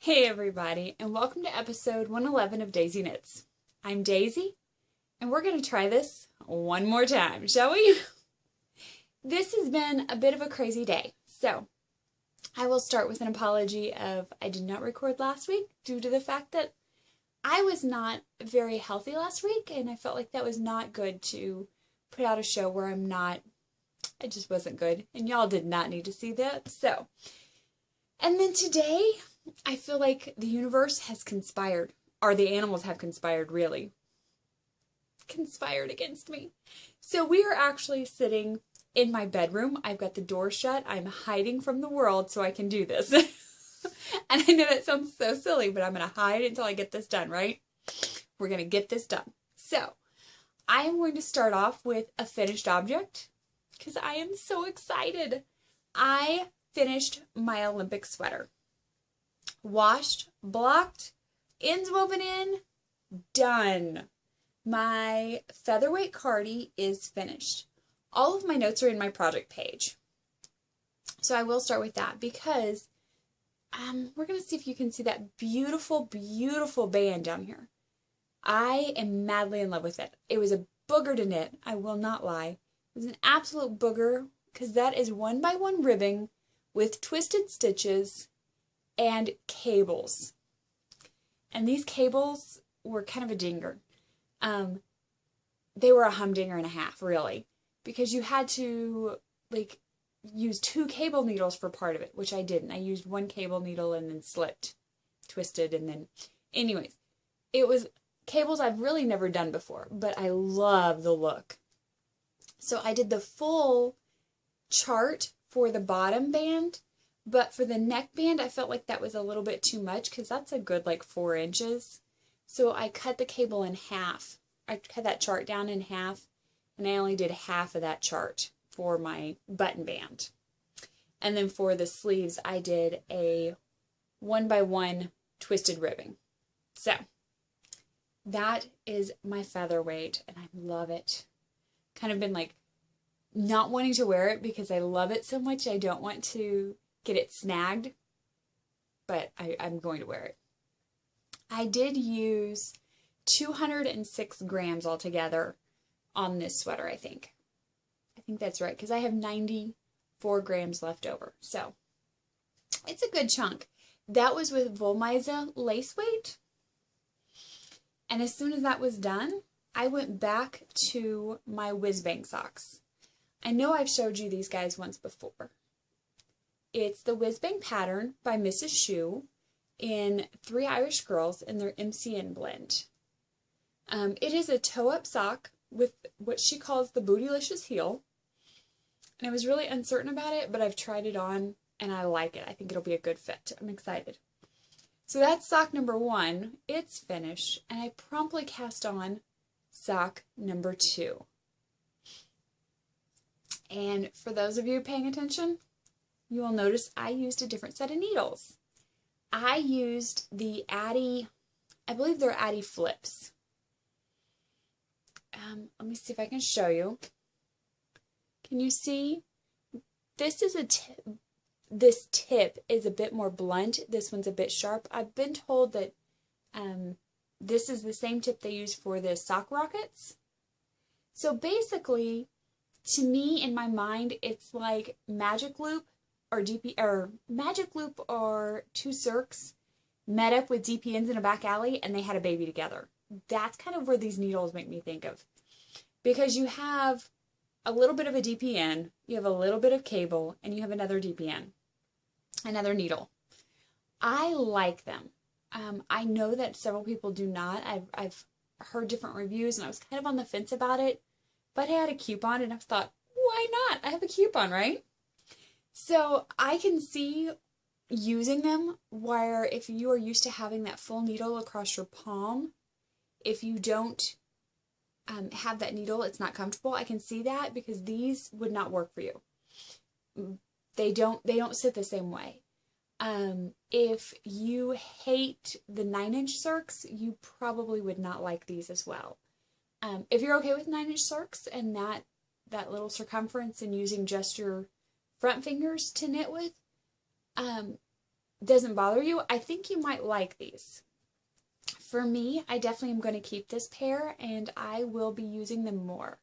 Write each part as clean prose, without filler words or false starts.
Hey everybody, and welcome to episode 111 of Daisy Knits. I'm Daisy, and we're going to try this one more time, shall we? This has been a bit of a crazy day, so I will start with an apology of I did not record last week due to the fact that I was not very healthy last week, and I felt like that was not good to put out a show where I just wasn't good, and y'all did not need to see that, so. And then today, I feel like the universe has conspired, or the animals have conspired, really. Conspired against me. So we are actually sitting in my bedroom. I've got the door shut. I'm hiding from the world so I can do this. And I know that sounds so silly, but I'm going to hide until I get this done, right? We're going to get this done. So I am going to start off with a finished object because I am so excited. I finished my Olympic sweater. Washed, blocked, ends woven in, done. My featherweight cardie is finished. All of my notes are in my project page. So I will start with that because we're going to see if you can see that beautiful, beautiful band down here. I am madly in love with it. It was a booger to knit, I will not lie. It was an absolute booger because that is 1x1 ribbing with twisted stitches and cables. And these cables were kind of a dinger. They were a humdinger and a half, really, because you had to use 2 cable needles for part of it, which I didn't. I used 1 cable needle and then slipped, twisted, and then, anyways, it was cables I've really never done before, but I love the look. So I did the full chart for the bottom band. But for the neck band, I felt like that was a little bit too much because that's a good 4 inches. So I cut the cable in half. I cut that chart down in half, and I only did half of that chart for my button band. And then for the sleeves, I did a 1x1 twisted ribbing. So that is my featherweight, and I love it. Kind of been not wanting to wear it because I love it so much. I don't want to get it snagged, but I'm going to wear it. I did use 206 grams altogether on this sweater, I think. I think that's right, because I have 94 grams left over. So it's a good chunk. That was with Wollmeise lace weight. And as soon as that was done, I went back to my Whiz Bang socks. I know I've showed you these guys once before. It's the Whiz Bang pattern by Mrs. Schuh in 3 Irish Girls in their MCN blend. It is a toe-up sock with what she calls the bootylicious heel. And I was really uncertain about it, but I've tried it on and I like it. I think it'll be a good fit. I'm excited. So that's sock number 1. It's finished, and I promptly cast on sock number 2. And for those of you paying attention, you will notice I used a different set of needles. I used the Addi, I believe they're Addi Flips. Let me see if I can show you. Can you see? This is this tip is a bit more blunt. This one's a bit sharp. I've been told that this is the same tip they use for the sock rockets. So basically, to me, in my mind, it's like Magic Loop or Magic Loop or 2 Circs met up with DPNs in a back alley and they had a baby together. That's kind of where these needles make me think of. Because you have a little bit of a DPN, you have a little bit of cable, and you have another DPN, another needle. I like them. I know that several people do not. I've heard different reviews and I was kind of on the fence about it, but I had a coupon and I thought, why not? I have a coupon, right? So I can see using them where if you are used to having that full needle across your palm, if you don't have that needle, it's not comfortable. I can see that because these would not work for you. They don't sit the same way. If you hate the 9-inch Circs, you probably would not like these as well. If you're okay with 9-inch Circs and that little circumference and using just your front fingers to knit with, doesn't bother you, I think you might like these. For me, I definitely am going to keep this pair, and I will be using them more.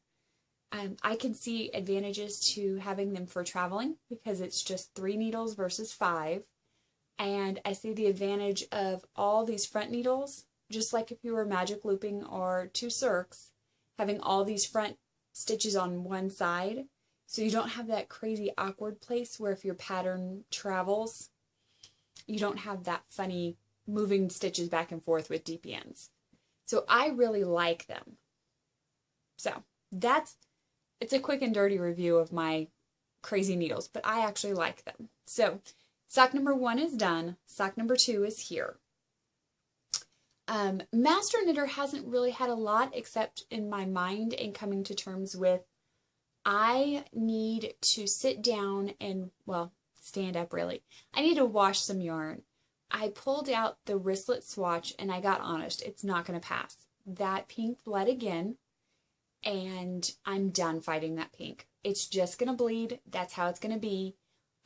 I can see advantages to having them for traveling because it's just 3 needles versus 5. And I see the advantage of all these front needles, just like if you were magic looping or 2 circs, having all these front stitches on one side, so you don't have that crazy awkward place where if your pattern travels, you don't have that funny moving stitches back and forth with DPNs. So I really like them. So it's a quick and dirty review of my crazy needles, but I actually like them. So sock number 1 is done. Sock number 2 is here. Master Knitter hasn't really had a lot except in my mind and coming to terms with I need to sit down and, well, stand up really. I need to wash some yarn. I pulled out the wristlet swatch and I got honest, it's not going to pass. That pink bled again, and I'm done fighting that pink. It's just going to bleed. That's how it's going to be.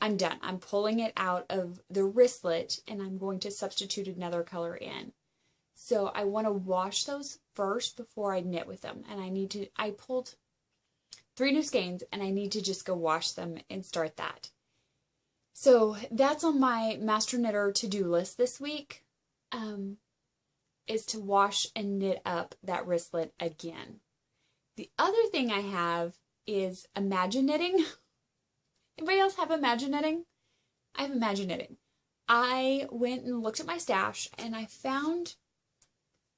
I'm done. I'm pulling it out of the wristlet and I'm going to substitute another color in. So I want to wash those first before I knit with them. And I pulled 3 new skeins and I need to just go wash them and start that. So that's on my Master Knitter to-do list this week, is to wash and knit up that wristlet again. The other thing I have is Imagine Knitting. Anybody else have Imagine Knitting? I have Imagine Knitting. I went and looked at my stash and I found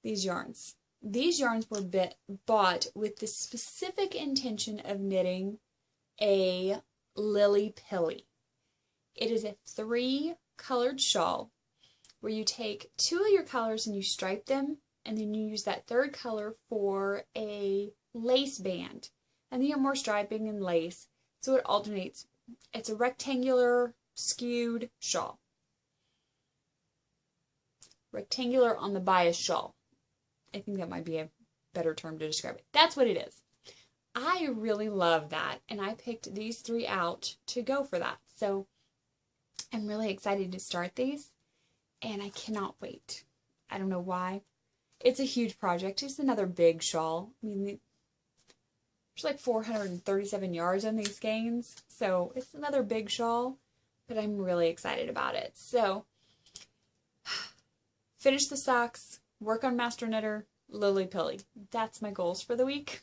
these yarns. These yarns were bought with the specific intention of knitting a Lily Pilly. It is a 3-colored shawl where you take 2 of your colors and you stripe them, and then you use that 3rd color for a lace band. And then you have more striping and lace, so it alternates. It's a rectangular, skewed shawl. Rectangular on the bias shawl. I think that might be a better term to describe it. That's what it is. I really love that, and I picked these 3 out to go for that. So I'm really excited to start these, and I cannot wait. I don't know why. It's a huge project. It's another big shawl. I mean, there's like 437 yards on these skeins, so it's another big shawl, but I'm really excited about it. So, finish the socks, work on Master Knitter, Lily Pilly. That's my goals for the week.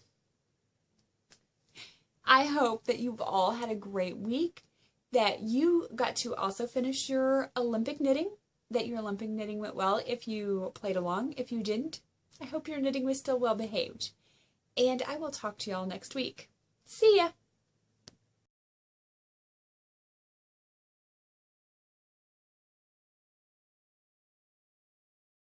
I hope that you've all had a great week, that you got to also finish your Olympic knitting, that your Olympic knitting went well if you played along. If you didn't, I hope your knitting was still well behaved. And I will talk to y'all next week. See ya!